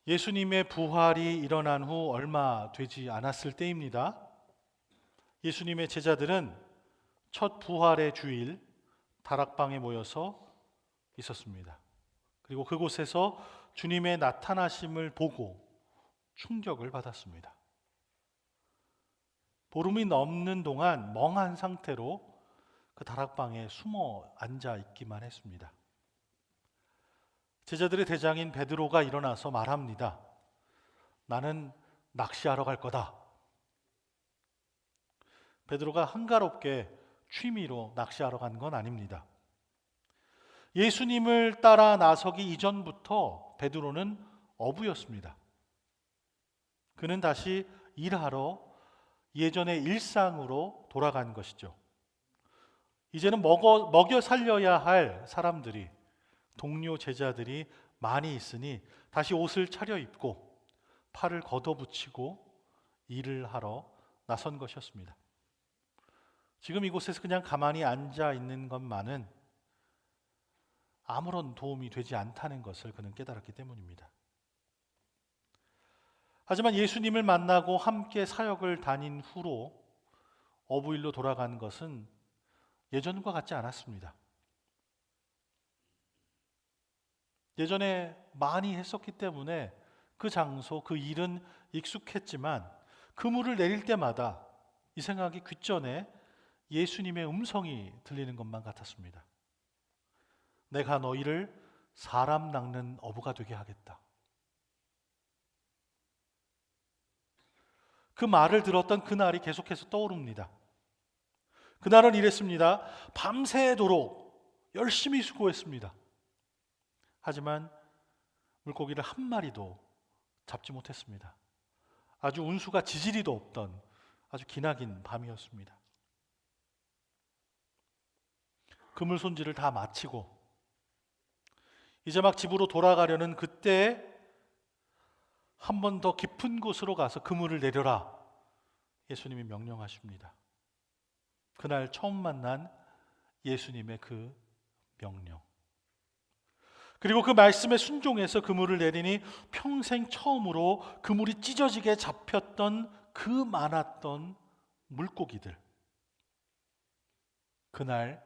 예수님의 부활이 일어난 후 얼마 되지 않았을 때입니다. 예수님의 제자들은 첫 부활의 주일 다락방에 모여서 있었습니다. 그리고 그곳에서 주님의 나타나심을 보고 충격을 받았습니다. 보름이 넘는 동안 멍한 상태로 그 다락방에 숨어 앉아 있기만 했습니다. 제자들의 대장인 베드로가 일어나서 말합니다. 나는 낚시하러 갈 거다. 베드로가 한가롭게 취미로 낚시하러 간 건 아닙니다. 예수님을 따라 나서기 이전부터 베드로는 어부였습니다. 그는 다시 일하러 예전의 일상으로 돌아간 것이죠. 이제는 먹여 살려야 할 사람들이, 동료 제자들이 많이 있으니 다시 옷을 차려입고 팔을 걷어붙이고 일을 하러 나선 것이었습니다. 지금 이곳에서 그냥 가만히 앉아 있는 것만은 아무런 도움이 되지 않다는 것을 그는 깨달았기 때문입니다. 하지만 예수님을 만나고 함께 사역을 다닌 후로 어부일로 돌아간 것은 예전과 같지 않았습니다. 예전에 많이 했었기 때문에 그 장소, 그 일은 익숙했지만 그물을 내릴 때마다 이 생각이 귓전에 예수님의 음성이 들리는 것만 같았습니다. 내가 너희를 사람 낚는 어부가 되게 하겠다. 그 말을 들었던 그날이 계속해서 떠오릅니다. 그날은 이랬습니다. 밤새도록 열심히 수고했습니다. 하지만 물고기를 한 마리도 잡지 못했습니다. 아주 운수가 지지리도 없던 아주 기나긴 밤이었습니다. 그물 손질을 다 마치고 이제 막 집으로 돌아가려는 그때 한 번 더 깊은 곳으로 가서 그물을 내려라. 예수님이 명령하십니다. 그날 처음 만난 예수님의 그 명령. 그리고 그 말씀에 순종해서 그물을 내리니 평생 처음으로 그물이 찢어지게 잡혔던 그 많았던 물고기들. 그날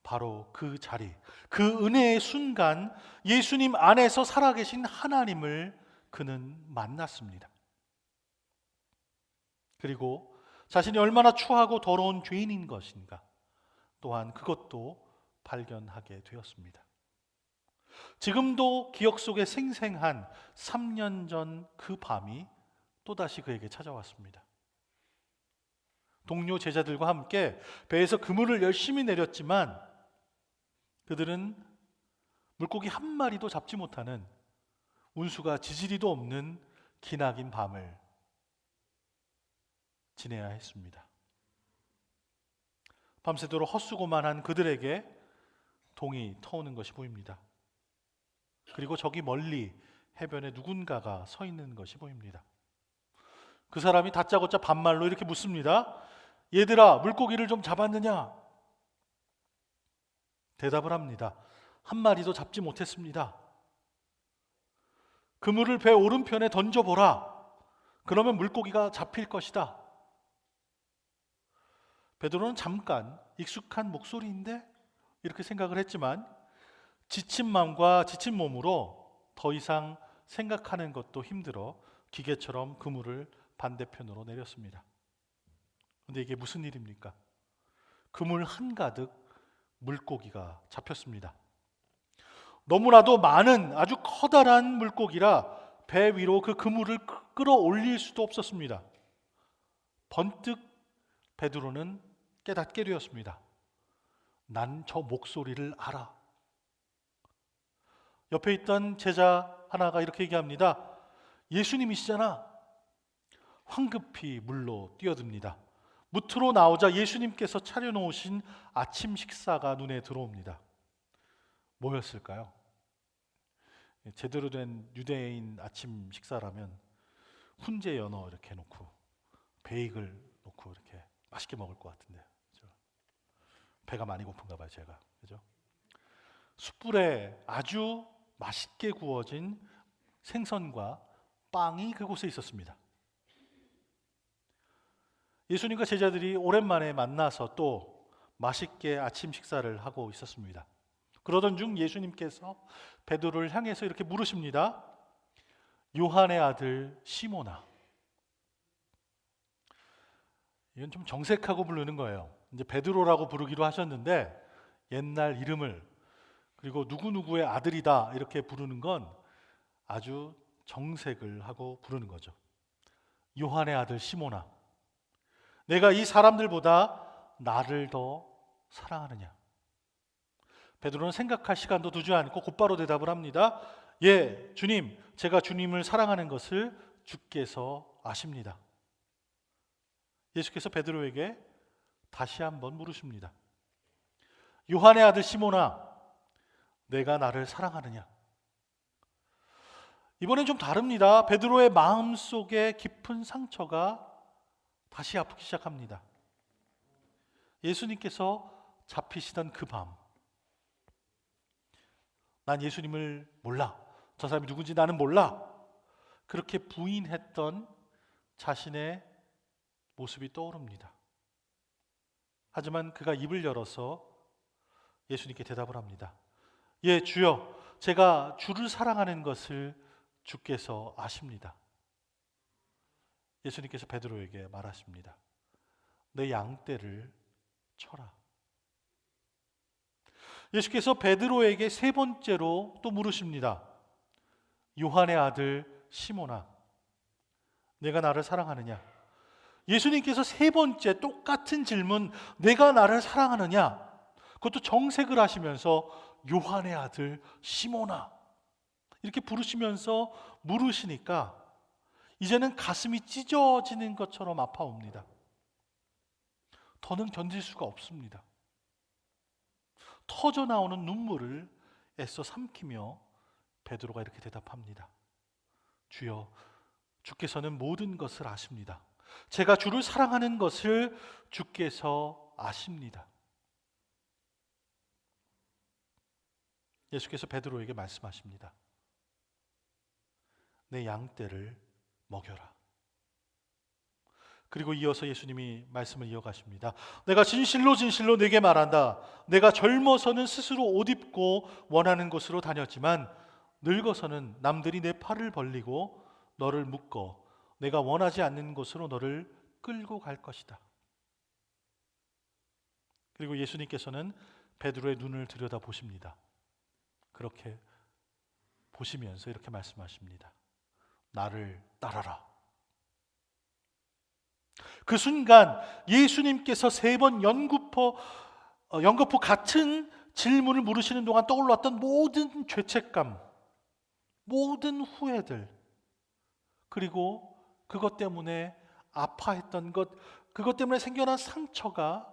바로 그 자리, 그 은혜의 순간 예수님 안에서 살아계신 하나님을 그는 만났습니다. 그리고 자신이 얼마나 추하고 더러운 죄인인 것인가 또한 그것도 발견하게 되었습니다. 지금도 기억 속에 생생한 3년 전 그 밤이 또다시 그에게 찾아왔습니다. 동료 제자들과 함께 배에서 그물을 열심히 내렸지만 그들은 물고기 한 마리도 잡지 못하는 운수가 지지리도 없는 기나긴 밤을 지내야 했습니다. 밤새도록 헛수고만 한 그들에게 동이 터오는 것이 보입니다. 그리고 저기 멀리 해변에 누군가가 서 있는 것이 보입니다. 그 사람이 다짜고짜 반말로 이렇게 묻습니다. 얘들아, 물고기를 좀 잡았느냐? 대답을 합니다. 한 마리도 잡지 못했습니다. 그물을 배 오른편에 던져보라. 그러면 물고기가 잡힐 것이다. 베드로는 잠깐 익숙한 목소리인데 이렇게 생각을 했지만 지친 마음과 지친 몸으로 더 이상 생각하는 것도 힘들어 기계처럼 그물을 반대편으로 내렸습니다. 그런데 이게 무슨 일입니까? 그물 한가득 물고기가 잡혔습니다. 너무나도 많은 아주 커다란 물고기라 배 위로 그 그물을 끌어올릴 수도 없었습니다. 번뜩 베드로는 깨닫게 되었습니다. 난 저 목소리를 알아. 옆에 있던 제자 하나가 이렇게 얘기합니다. 예수님이시잖아. 황급히 물로 뛰어듭니다. 무트로 나오자 예수님께서 차려놓으신 아침 식사가 눈에 들어옵니다. 뭐였을까요? 제대로 된 유대인 아침 식사라면 훈제 연어 이렇게 놓고 베이글 놓고 이렇게 맛있게 먹을 것 같은데, 그죠? 배가 많이 고픈가 봐요, 제가. 그죠? 숯불에 아주 맛있게 구워진 생선과 빵이 그곳에 있었습니다. 예수님과 제자들이 오랜만에 만나서 또 맛있게 아침 식사를 하고 있었습니다. 그러던 중 예수님께서 베드로를 향해서 이렇게 물으십니다. 요한의 아들 시몬아. 이건 좀 정색하고 부르는 거예요. 이제 베드로라고 부르기로 하셨는데 옛날 이름을 그리고 누구누구의 아들이다 이렇게 부르는 건 아주 정색을 하고 부르는 거죠. 요한의 아들 시몬아, 내가 이 사람들보다 나를 더 사랑하느냐? 베드로는 생각할 시간도 두지 않고 곧바로 대답을 합니다. 예, 주님, 제가 주님을 사랑하는 것을 주께서 아십니다. 예수께서 베드로에게 다시 한번 물으십니다. 요한의 아들 시몬아, 내가 나를 사랑하느냐? 이번엔 좀 다릅니다. 베드로의 마음속에 깊은 상처가 다시 아프기 시작합니다. 예수님께서 잡히시던 그 밤, 난 예수님을 몰라, 저 사람이 누군지 나는 몰라, 그렇게 부인했던 자신의 모습이 떠오릅니다. 하지만 그가 입을 열어서 예수님께 대답을 합니다. 예, 주여, 제가 주를 사랑하는 것을 주께서 아십니다. 예수님께서 베드로에게 말하십니다. 내 양떼를 쳐라. 예수께서 베드로에게 세 번째로 또 물으십니다. 요한의 아들 시몬아, 내가 나를 사랑하느냐? 예수님께서 세 번째 똑같은 질문, 내가 나를 사랑하느냐? 그것도 정색을 하시면서 요한의 아들 시몬아 이렇게 부르시면서 물으시니까 이제는 가슴이 찢어지는 것처럼 아파옵니다. 더는 견딜 수가 없습니다. 터져 나오는 눈물을 애써 삼키며 베드로가 이렇게 대답합니다. 주여, 주께서는 모든 것을 아십니다. 제가 주를 사랑하는 것을 주께서 아십니다. 예수께서 베드로에게 말씀하십니다. 내 양떼를 먹여라. 그리고 이어서 예수님이 말씀을 이어가십니다. 내가 진실로 진실로 네게 말한다. 내가 젊어서는 스스로 옷 입고 원하는 곳으로 다녔지만 늙어서는 남들이 내 팔을 벌리고 너를 묶어 내가 원하지 않는 곳으로 너를 끌고 갈 것이다. 그리고 예수님께서는 베드로의 눈을 들여다 보십니다. 그렇게 보시면서 이렇게 말씀하십니다. 나를 따라라. 그 순간 예수님께서 세 번 연거푸 같은 질문을 물으시는 동안 떠올랐던 모든 죄책감, 모든 후회들, 그리고 그것 때문에 아파했던 것, 그것 때문에 생겨난 상처가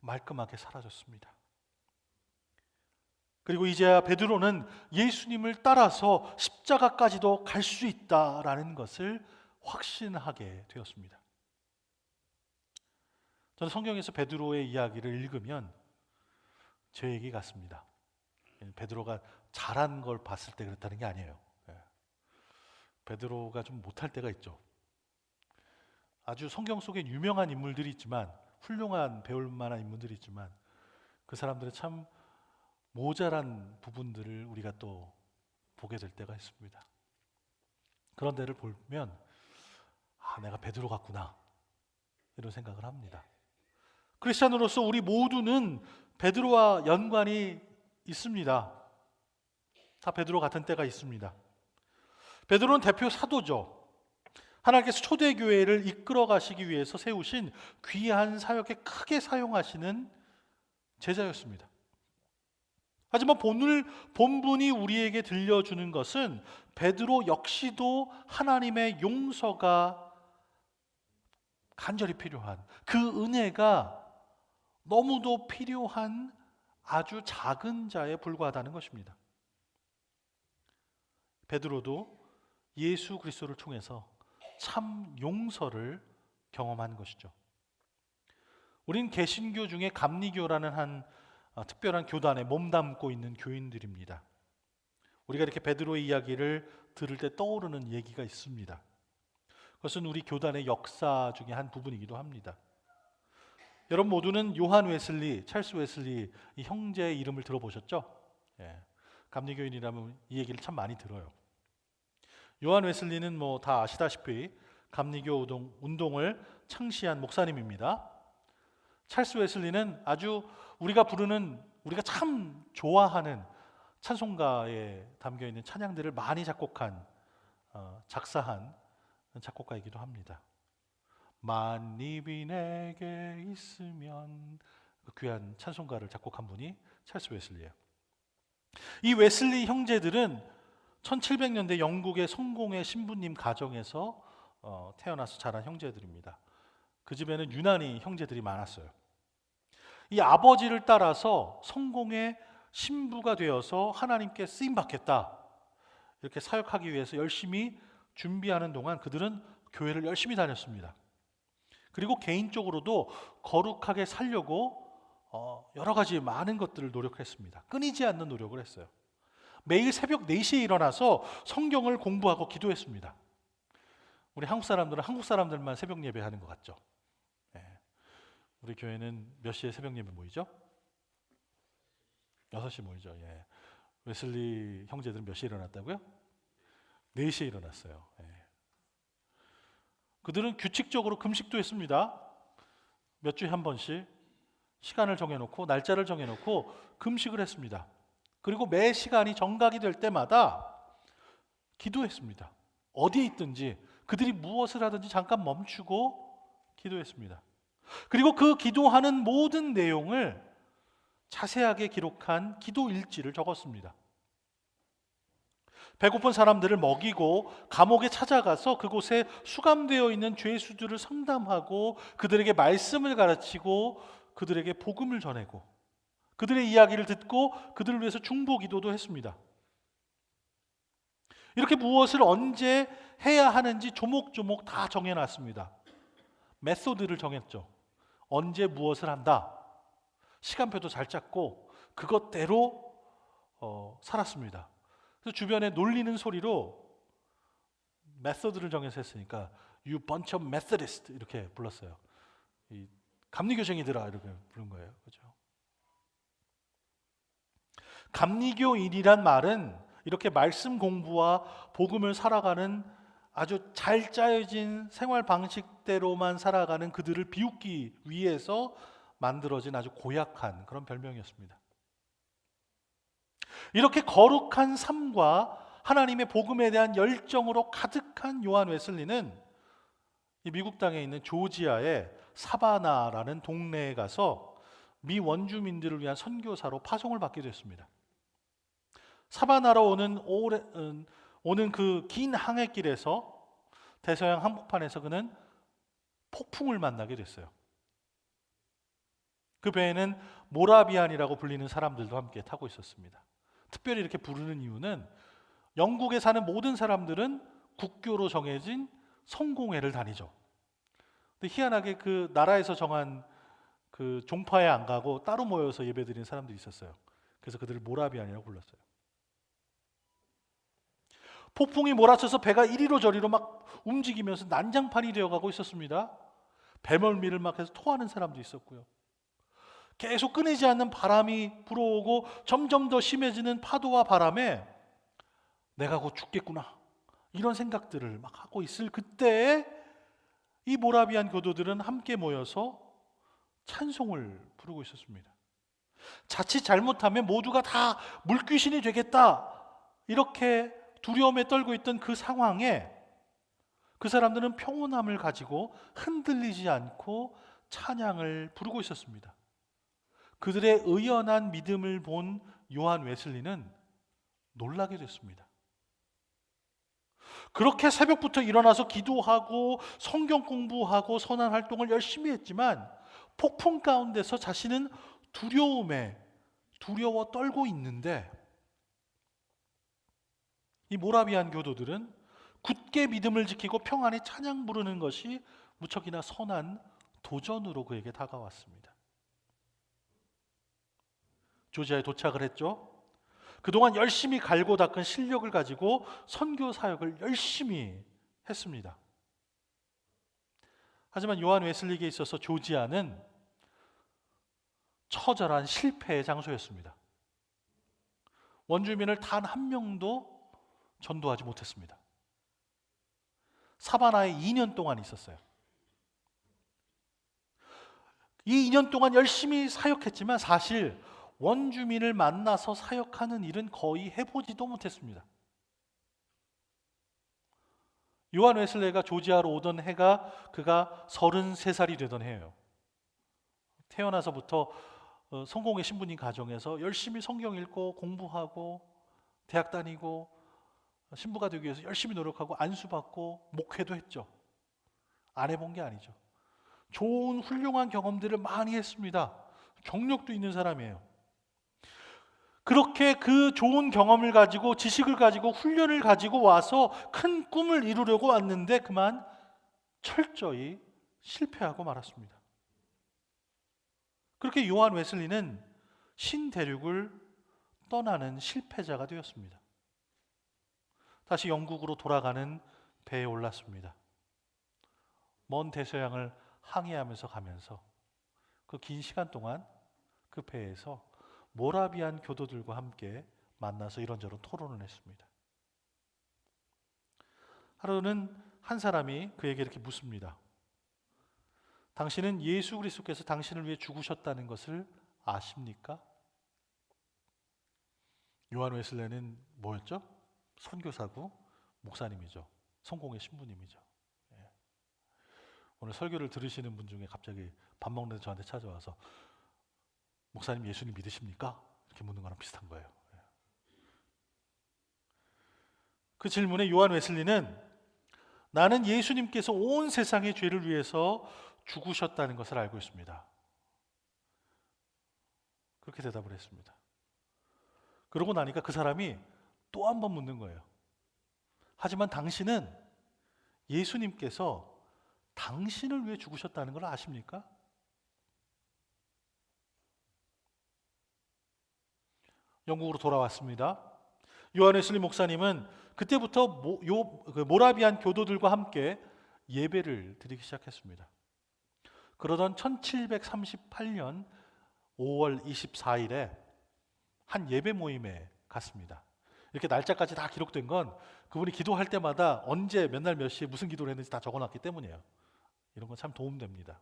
말끔하게 사라졌습니다. 그리고 이제야 베드로는 예수님을 따라서 십자가까지도 갈 수 있다라는 것을 확신하게 되었습니다. 저는 성경에서 베드로의 이야기를 읽으면 제 얘기 같습니다. 베드로가 잘한 걸 봤을 때 그렇다는 게 아니에요. 베드로가 좀 못할 때가 있죠. 아주 성경 속에 유명한 인물들이 있지만, 훌륭한 배울 만한 인물들이 있지만 그 사람들의 참 모자란 부분들을 우리가 또 보게 될 때가 있습니다. 그런 데를 보면 내가 베드로 같구나 이런 생각을 합니다. 크리스찬으로서 우리 모두는 베드로와 연관이 있습니다. 다 베드로 같은 때가 있습니다. 베드로는 대표 사도죠. 하나님께서 초대교회를 이끌어 가시기 위해서 세우신 귀한 사역에 크게 사용하시는 제자였습니다. 하지만 본분이 우리에게 들려주는 것은 베드로 역시도 하나님의 용서가 간절히 필요한, 그 은혜가 너무도 필요한 아주 작은 자에 불과하다는 것입니다. 베드로도 예수 그리스도를 통해서 참 용서를 경험한 것이죠. 우린 개신교 중에 감리교라는 한 특별한 교단에 몸담고 있는 교인들입니다. 우리가 이렇게 베드로의 이야기를 들을 때 떠오르는 얘기가 있습니다. 그것은 우리 교단의 역사 중에 한 부분이기도 합니다. 여러분 모두는 요한 웨슬리, 찰스 웨슬리 이 형제의 이름을 들어보셨죠? 예. 감리교인이라면 이 얘기를 참 많이 들어요. 요한 웨슬리는 뭐 다 아시다시피 감리교 운동을 창시한 목사님입니다. 찰스 웨슬리는 아주 우리가 참 좋아하는 찬송가에 담겨 있는 찬양들을 많이 작사한 작곡가이기도 합니다. 만입이 내게 있으면, 그 귀한 찬송가를 작곡한 분이 찰스 웨슬리예요. 이 웨슬리 형제들은 1700년대 영국의 성공의 신부님 가정에서 태어나서 자란 형제들입니다. 그 집에는 유난히 형제들이 많았어요. 이 아버지를 따라서 성공의 신부가 되어서 하나님께 쓰임 받겠다, 이렇게 사역하기 위해서 열심히 준비하는 동안 그들은 교회를 열심히 다녔습니다. 그리고 개인적으로도 거룩하게 살려고 여러 가지 많은 것들을 노력했습니다. 끊이지 않는 노력을 했어요. 매일 새벽 4시에 일어나서 성경을 공부하고 기도했습니다. 우리 한국 사람들은 한국 사람들만 새벽 예배하는 것 같죠? 네. 우리 교회는 몇 시에 새벽 예배 모이죠? 6시 모이죠. 예. 웨슬리 형제들은 몇 시에 일어났다고요? 4시에 일어났어요. 예. 그들은 규칙적으로 금식도 했습니다. 몇 주에 한 번씩 시간을 정해놓고 날짜를 정해놓고 금식을 했습니다. 그리고 매 시간이 정각이 될 때마다 기도했습니다. 어디에 있든지 그들이 무엇을 하든지 잠깐 멈추고 기도했습니다. 그리고 그 기도하는 모든 내용을 자세하게 기록한 기도 일지를 적었습니다. 배고픈 사람들을 먹이고 감옥에 찾아가서 그곳에 수감되어 있는 죄수들을 상담하고 그들에게 말씀을 가르치고 그들에게 복음을 전하고 그들의 이야기를 듣고 그들을 위해서 중보 기도도 했습니다. 이렇게 무엇을 언제 해야 하는지 조목조목 다 정해놨습니다. 메소드를 정했죠. 언제 무엇을 한다. 시간표도 잘 짰고 그것대로 살았습니다. 그래서 주변에 놀리는 소리로 메소드를 정해서 했으니까 You bunch of Methodists 이렇게 불렀어요. 이 감리교생이들아 이렇게 부른 거예요. 그렇죠? 감리교인이란 말은 이렇게 말씀 공부와 복음을 살아가는 아주 잘 짜여진 생활 방식대로만 살아가는 그들을 비웃기 위해서 만들어진 아주 고약한 그런 별명이었습니다. 이렇게 거룩한 삶과 하나님의 복음에 대한 열정으로 가득한 요한 웨슬리는 이 미국 땅에 있는 조지아의 사바나라는 동네에 가서 미 원주민들을 위한 선교사로 파송을 받게 됐습니다. 사바나로 오는 그 긴 항해길에서 대서양 한복판에서 그는 폭풍을 만나게 됐어요. 그 배에는 모라비안이라고 불리는 사람들도 함께 타고 있었습니다. 특별히 이렇게 부르는 이유는 영국에 사는 모든 사람들은 국교로 정해진 성공회를 다니죠. 근데 희한하게 그 나라에서 정한 그 종파에 안 가고 따로 모여서 예배드리는 사람들이 있었어요. 그래서 그들을 모라비안이라고 불렀어요. 폭풍이 몰아쳐서 배가 이리로 저리로 막 움직이면서 난장판이 되어가고 있었습니다. 배멀미를 막 해서 토하는 사람도 있었고요. 계속 끊이지 않는 바람이 불어오고 점점 더 심해지는 파도와 바람에 내가 곧 죽겠구나 이런 생각들을 막 하고 있을 그때에 이 모라비안 교도들은 함께 모여서 찬송을 부르고 있었습니다. 자칫 잘못하면 모두가 다 물귀신이 되겠다 이렇게 두려움에 떨고 있던 그 상황에 그 사람들은 평온함을 가지고 흔들리지 않고 찬양을 부르고 있었습니다. 그들의 의연한 믿음을 본 요한 웨슬리는 놀라게 됐습니다. 그렇게 새벽부터 일어나서 기도하고 성경 공부하고 선한 활동을 열심히 했지만 폭풍 가운데서 자신은 두려워 떨고 있는데 이 모라비안 교도들은 굳게 믿음을 지키고 평안히 찬양 부르는 것이 무척이나 선한 도전으로 그에게 다가왔습니다. 조지아에 도착을 했죠. 그동안 열심히 갈고 닦은 실력을 가지고 선교 사역을 열심히 했습니다. 하지만 요한 웨슬리에게 있어서 조지아는 처절한 실패의 장소였습니다. 원주민을 단 한 명도 전도하지 못했습니다. 사바나에 2년 동안 있었어요. 이 2년 동안 열심히 사역했지만 사실 원주민을 만나서 사역하는 일은 거의 해보지도 못했습니다. 요한 웨슬레가 조지아로 오던 해가 그가 33살이 되던 해예요. 태어나서부터 성공의 신부님 가정에서 열심히 성경 읽고 공부하고 대학 다니고 신부가 되기 위해서 열심히 노력하고 안수받고 목회도 했죠. 안 해본 게 아니죠. 좋은 훌륭한 경험들을 많이 했습니다. 경력도 있는 사람이에요. 그렇게 그 좋은 경험을 가지고 지식을 가지고 훈련을 가지고 와서 큰 꿈을 이루려고 왔는데 그만 철저히 실패하고 말았습니다. 그렇게 요한 웨슬리는 신대륙을 떠나는 실패자가 되었습니다. 다시 영국으로 돌아가는 배에 올랐습니다. 먼 대서양을 항해하면서 가면서 그 긴 시간 동안 그 배에서 모라비안 교도들과 함께 만나서 이런저런 토론을 했습니다. 하루는 한 사람이 그에게 이렇게 묻습니다. 당신은 예수 그리스도께서 당신을 위해 죽으셨다는 것을 아십니까? 요한 웨슬레는 뭐였죠? 선교사고 목사님이죠. 성공의 신부님이죠. 예. 오늘 설교를 들으시는 분 중에 갑자기 밥 먹는데 저한테 찾아와서 목사님 예수님 믿으십니까? 이렇게 묻는 거랑 비슷한 거예요. 예. 그 질문에 요한 웨슬리는 나는 예수님께서 온 세상의 죄를 위해서 죽으셨다는 것을 알고 있습니다. 그렇게 대답을 했습니다. 그러고 나니까 그 사람이 또 한 번 묻는 거예요. 하지만 당신은 예수님께서 당신을 위해 죽으셨다는 걸 아십니까? 영국으로 돌아왔습니다. 요한 웨슬리 목사님은 그때부터 모라비안 교도들과 함께 예배를 드리기 시작했습니다. 그러던 1738년 5월 24일에 한 예배 모임에 갔습니다. 이렇게 날짜까지 다 기록된 건 그분이 기도할 때마다 언제 몇 날 몇 시에 무슨 기도를 했는지 다 적어놨기 때문이에요. 이런 건 참 도움됩니다.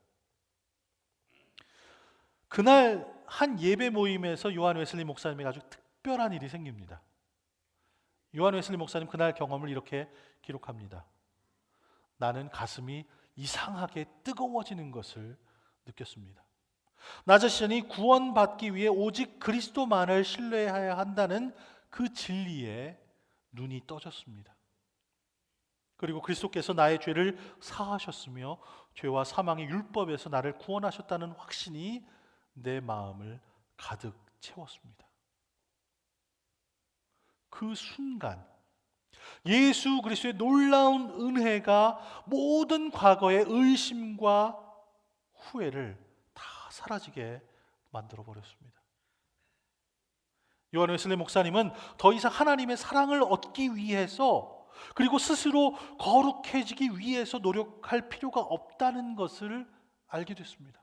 그날 한 예배 모임에서 요한 웨슬리 목사님에게 아주 특별한 일이 생깁니다. 요한 웨슬리 목사님 그날 경험을 이렇게 기록합니다. 나는 가슴이 이상하게 뜨거워지는 것을 느꼈습니다. 나 자신이 구원받기 위해 오직 그리스도만을 신뢰해야 한다는 그 진리에 눈이 떠졌습니다. 그리고 그리스도께서 나의 죄를 사하셨으며 죄와 사망의 율법에서 나를 구원하셨다는 확신이 내 마음을 가득 채웠습니다. 그 순간 예수 그리스도의 놀라운 은혜가 모든 과거의 의심과 후회를 다 사라지게 만들어 버렸습니다. 요한 웨슬리 목사님은 더 이상 하나님의 사랑을 얻기 위해서 그리고 스스로 거룩해지기 위해서 노력할 필요가 없다는 것을 알게 됐습니다.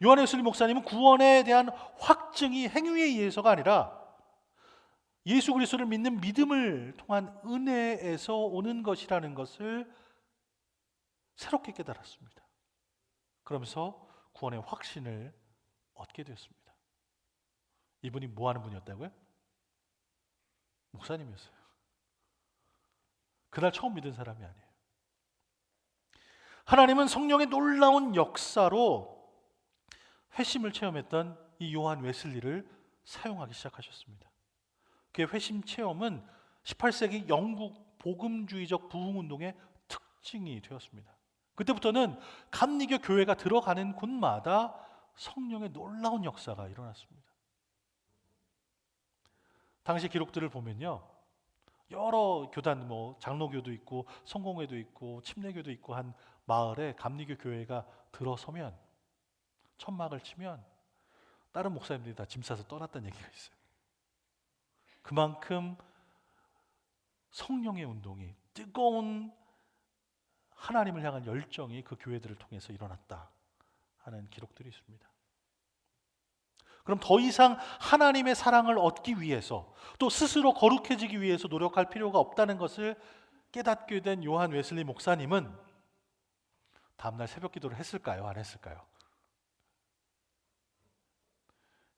요한 웨슬리 목사님은 구원에 대한 확증이 행위에 의해서가 아니라 예수 그리스도를 믿는 믿음을 통한 은혜에서 오는 것이라는 것을 새롭게 깨달았습니다. 그러면서 구원의 확신을 얻게 되었습니다. 이분이 뭐 하는 분이었다고요? 목사님이었어요. 그날 처음 믿은 사람이 아니에요. 하나님은 성령의 놀라운 역사로 회심을 체험했던 이 요한 웨슬리를 사용하기 시작하셨습니다. 그의 회심 체험은 18세기 영국 복음주의적 부흥운동의 특징이 되었습니다. 그때부터는 감리교 교회가 들어가는 곳마다 성령의 놀라운 역사가 일어났습니다. 당시 기록들을 보면요, 여러 교단, 장로교도 있고 성공회도 있고 침례교도 있고 한 마을에 감리교 교회가 들어서면 천막을 치면 다른 목사님들이 다 짐 싸서 떠났다는 얘기가 있어요. 그만큼 성령의 운동이, 뜨거운 하나님을 향한 열정이 그 교회들을 통해서 일어났다 하는 기록들이 있습니다. 그럼 더 이상 하나님의 사랑을 얻기 위해서, 또 스스로 거룩해지기 위해서 노력할 필요가 없다는 것을 깨닫게 된 요한 웨슬리 목사님은 다음날 새벽 기도를 했을까요? 안 했을까요?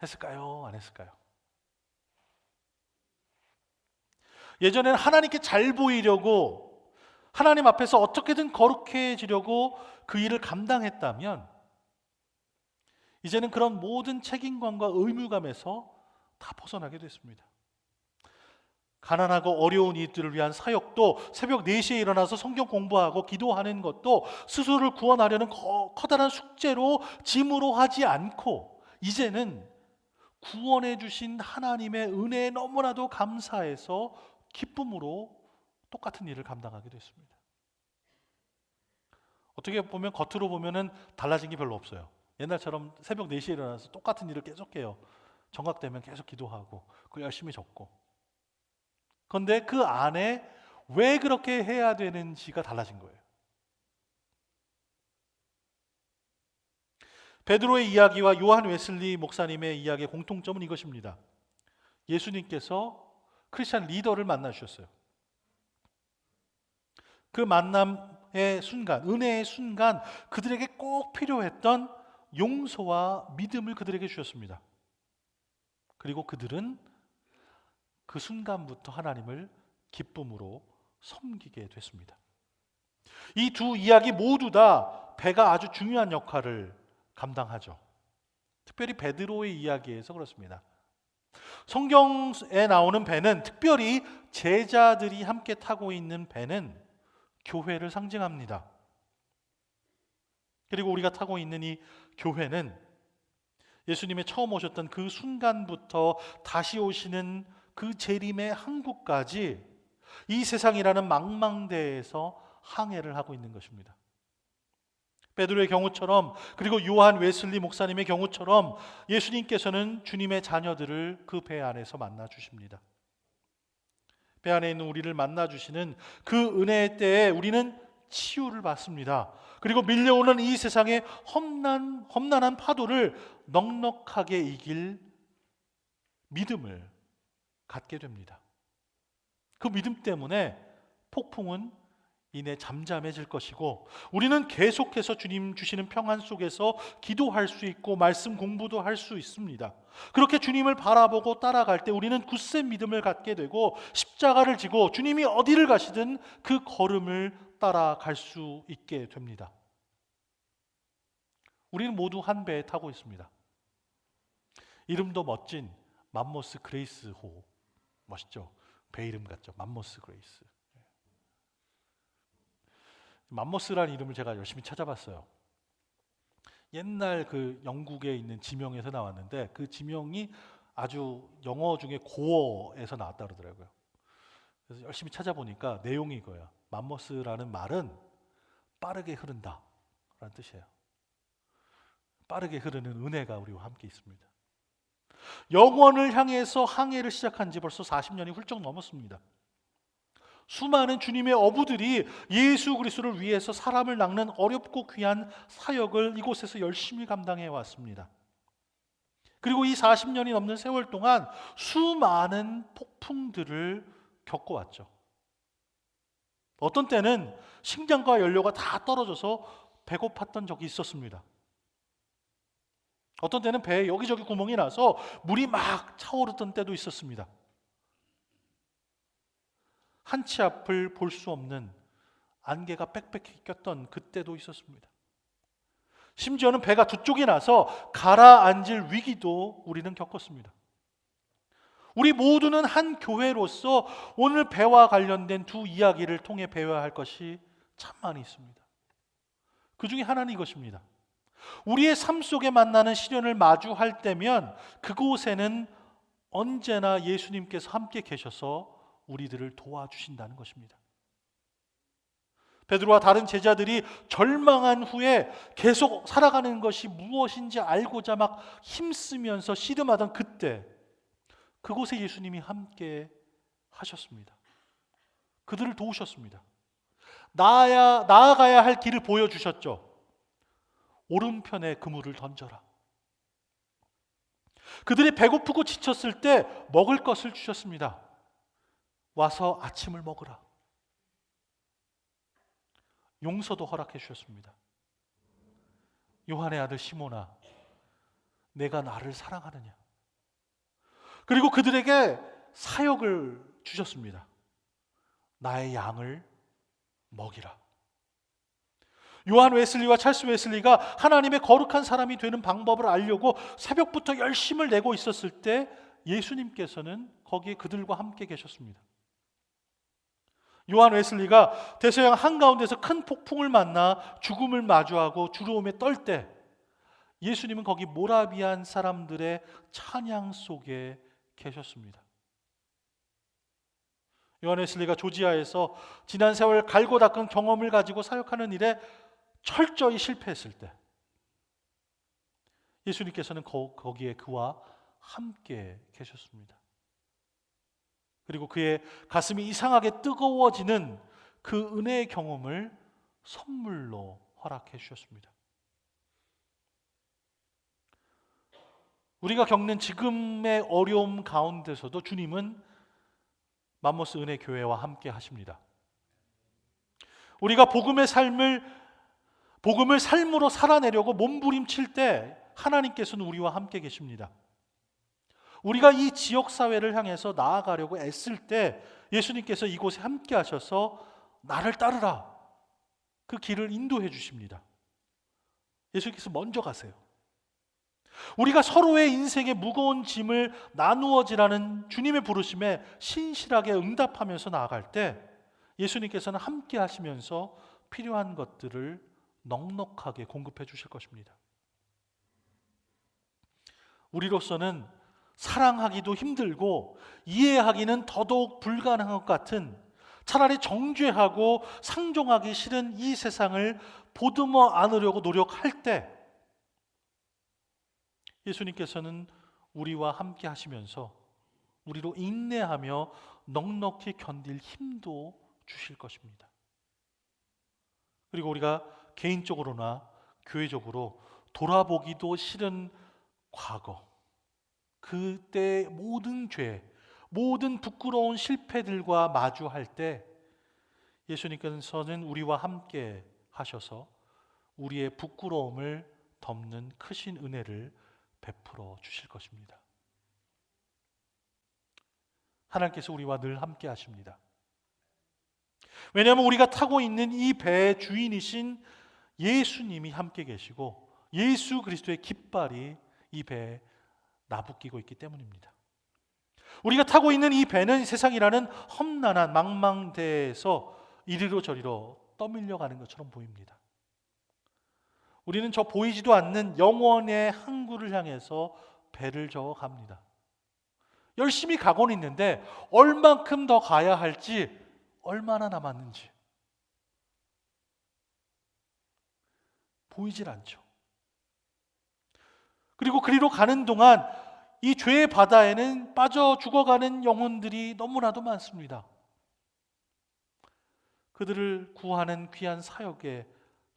했을까요? 안 했을까요? 예전에는 하나님께 잘 보이려고, 하나님 앞에서 어떻게든 거룩해지려고 그 일을 감당했다면, 이제는 그런 모든 책임감과 의무감에서 다 벗어나게 됐습니다. 가난하고 어려운 이들을 위한 사역도, 새벽 4시에 일어나서 성경 공부하고 기도하는 것도 스스로를 구원하려는 커다란 숙제로, 짐으로 하지 않고, 이제는 구원해 주신 하나님의 은혜에 너무나도 감사해서 기쁨으로 똑같은 일을 감당하게 됐습니다. 어떻게 보면 겉으로 보면은 달라진 게 별로 없어요. 옛날처럼 새벽 4시에 일어나서 똑같은 일을 계속해요. 정각되면 계속 기도하고 그 열심히 적고. 그런데 그 안에 왜 그렇게 해야 되는지가 달라진 거예요. 베드로의 이야기와 요한 웨슬리 목사님의 이야기의 공통점은 이것입니다. 예수님께서 크리스찬 리더를 만나 주셨어요. 그 만남의 순간, 은혜의 순간, 그들에게 꼭 필요했던 용서와 믿음을 그들에게 주셨습니다. 그리고 그들은 그 순간부터 하나님을 기쁨으로 섬기게 됐습니다. 이 두 이야기 모두 다 배가 아주 중요한 역할을 감당하죠. 특별히 베드로의 이야기에서 그렇습니다. 성경에 나오는 배는, 특별히 제자들이 함께 타고 있는 배는 교회를 상징합니다. 그리고 우리가 타고 있는 이 교회는 예수님의 처음 오셨던 그 순간부터 다시 오시는 그 재림의 항구까지 이 세상이라는 망망대해에서 항해를 하고 있는 것입니다. 베드로의 경우처럼, 그리고 요한 웨슬리 목사님의 경우처럼 예수님께서는 주님의 자녀들을 그 배 안에서 만나 주십니다. 배 안에 있는 우리를 만나 주시는 그 은혜의 때에 우리는 치유를 받습니다. 그리고 밀려오는 이 세상의 험난한 파도를 넉넉하게 이길 믿음을 갖게 됩니다. 그 믿음 때문에 폭풍은 이내 잠잠해질 것이고, 우리는 계속해서 주님 주시는 평안 속에서 기도할 수 있고 말씀 공부도 할 수 있습니다. 그렇게 주님을 바라보고 따라갈 때 우리는 굳센 믿음을 갖게 되고, 십자가를 지고 주님이 어디를 가시든 그 걸음을 따라갈 수 있게 됩니다. 우리는 모두 한 배에 타고 있습니다. 이름도 멋진 맘모스 그레이스호. 멋있죠? 배 이름 같죠? 맘모스 그레이스. 맘모스라는 이름을 제가 열심히 찾아봤어요. 옛날 그 영국에 있는 지명에서 나왔는데, 그 지명이 아주 영어 중에 고어에서 나왔다 그러더라고요. 그래서 열심히 찾아보니까 내용이 이거예요. 맘모스라는 말은 빠르게 흐른다 라는 뜻이에요. 빠르게 흐르는 은혜가 우리와 함께 있습니다. 영원을 향해서 항해를 시작한 지 벌써 40년이 훌쩍 넘었습니다. 수많은 주님의 어부들이 예수 그리스도를 위해서 사람을 낚는 어렵고 귀한 사역을 이곳에서 열심히 감당해 왔습니다. 그리고 이 40년이 넘는 세월 동안 수많은 폭풍들을 겪어왔죠. 어떤 때는 식량과 연료가 다 떨어져서 배고팠던 적이 있었습니다. 어떤 때는 배에 여기저기 구멍이 나서 물이 막 차오르던 때도 있었습니다. 한치 앞을 볼 수 없는 안개가 빽빽히 꼈던 그때도 있었습니다. 심지어는 배가 두 쪽이 나서 가라앉을 위기도 우리는 겪었습니다. 우리 모두는 한 교회로서 오늘 배와 관련된 두 이야기를 통해 배워야 할 것이 참 많이 있습니다. 그 중에 하나는 이것입니다. 우리의 삶 속에 만나는 시련을 마주할 때면 그곳에는 언제나 예수님께서 함께 계셔서 우리들을 도와주신다는 것입니다. 베드로와 다른 제자들이 절망한 후에 계속 살아가는 것이 무엇인지 알고자 막 힘쓰면서 씨름하던 그때, 그곳에 예수님이 함께 하셨습니다. 그들을 도우셨습니다. 나아가야 할 길을 보여주셨죠. 오른편에 그물을 던져라. 그들이 배고프고 지쳤을 때 먹을 것을 주셨습니다. 와서 아침을 먹으라. 용서도 허락해 주셨습니다. 요한의 아들 시몬아, 내가 나를 사랑하느냐? 그리고 그들에게 사역을 주셨습니다. 나의 양을 먹이라. 요한 웨슬리와 찰스 웨슬리가 하나님의 거룩한 사람이 되는 방법을 알려고 새벽부터 열심을 내고 있었을 때 예수님께서는 거기에 그들과 함께 계셨습니다. 요한 웨슬리가 대서양 한가운데서 큰 폭풍을 만나 죽음을 마주하고 두려움에 떨 때 예수님은 거기 모라비안 사람들의 찬양 속에 계셨습니다. 요한 웨슬리가 조지아에서 지난 세월 갈고 닦은 경험을 가지고 사역하는 일에 철저히 실패했을 때 예수님께서는 거기에 그와 함께 계셨습니다. 그리고 그의 가슴이 이상하게 뜨거워지는 그 은혜의 경험을 선물로 허락해 주셨습니다. 우리가 겪는 지금의 어려움 가운데서도 주님은 맘모스 은혜 교회와 함께 하십니다. 우리가 복음의 삶으로 살아내려고 몸부림칠 때 하나님께서는 우리와 함께 계십니다. 우리가 이 지역 사회를 향해서 나아가려고 애쓸 때 예수님께서 이곳에 함께 하셔서 나를 따르라. 그 길을 인도해 주십니다. 예수님께서 먼저 가세요. 우리가 서로의 인생의 무거운 짐을 나누어지라는 주님의 부르심에 신실하게 응답하면서 나아갈 때 예수님께서는 함께 하시면서 필요한 것들을 넉넉하게 공급해 주실 것입니다. 우리로서는 사랑하기도 힘들고 이해하기는 더더욱 불가능한 것 같은 차라리 정죄하고 상종하기 싫은 이 세상을 보듬어 안으려고 노력할 때 예수님께서는 우리와 함께 하시면서 우리로 인내하며 넉넉히 견딜 힘도 주실 것입니다. 그리고 우리가 개인적으로나 교회적으로 돌아보기도 싫은 과거, 그때 모든 죄, 모든 부끄러운 실패들과 마주할 때 예수님께서는 우리와 함께 하셔서 우리의 부끄러움을 덮는 크신 은혜를 베풀어 주실 것입니다. 하나님께서 우리와 늘 함께 하십니다. 왜냐하면 우리가 타고 있는 이 배의 주인이신 예수님이 함께 계시고 예수 그리스도의 깃발이 이 배에 나부끼고 있기 때문입니다. 우리가 타고 있는 이 배는 세상이라는 험난한 망망대해에서 이리로 저리로 떠밀려 가는 것처럼 보입니다. 우리는 저 보이지도 않는 영원의 항구를 향해서 배를 저어 갑니다. 열심히 가고는 있는데 얼만큼 더 가야 할지, 얼마나 남았는지 보이질 않죠. 그리고 그리로 가는 동안 이 죄의 바다에는 빠져 죽어가는 영혼들이 너무나도 많습니다. 그들을 구하는 귀한 사역에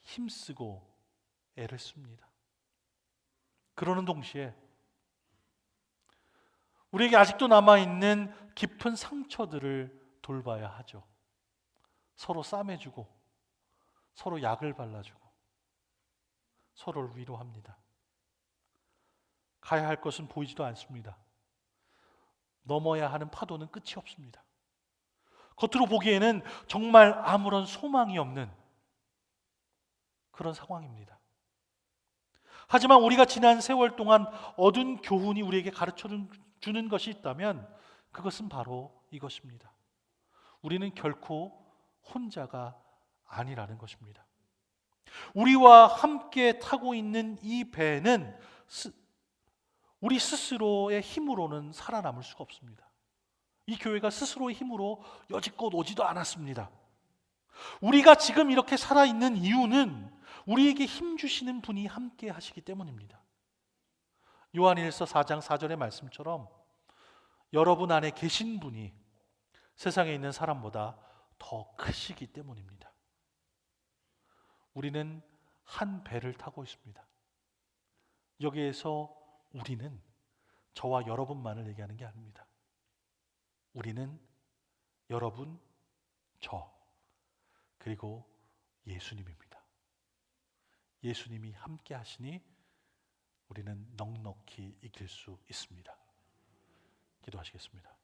힘쓰고 애를 씁니다. 그러는 동시에 우리에게 아직도 남아있는 깊은 상처들을 돌봐야 하죠. 서로 싸매주고 서로 약을 발라주고 서로를 위로합니다. 가야 할 것은 보이지도 않습니다. 넘어야 하는 파도는 끝이 없습니다. 겉으로 보기에는 정말 아무런 소망이 없는 그런 상황입니다. 하지만 우리가 지난 세월 동안 얻은 교훈이 우리에게 가르쳐 주는 것이 있다면 그것은 바로 이것입니다. 우리는 결코 혼자가 아니라는 것입니다. 우리와 함께 타고 있는 이 배는 우리 스스로의 힘으로는 살아남을 수가 없습니다. 이 교회가 스스로의 힘으로 여지껏 오지도 않았습니다. 우리가 지금 이렇게 살아있는 이유는 우리에게 힘 주시는 분이 함께 하시기 때문입니다. 요한일서 4장 4절의 말씀처럼 여러분 안에 계신 분이 세상에 있는 사람보다 더 크시기 때문입니다. 우리는 한 배를 타고 있습니다. 여기에서 우리는 저와 여러분만을 얘기하는 게 아닙니다. 우리는 여러분, 저, 그리고 예수님입니다. 예수님이 함께 하시니 우리는 넉넉히 이길 수 있습니다. 기도하시겠습니다.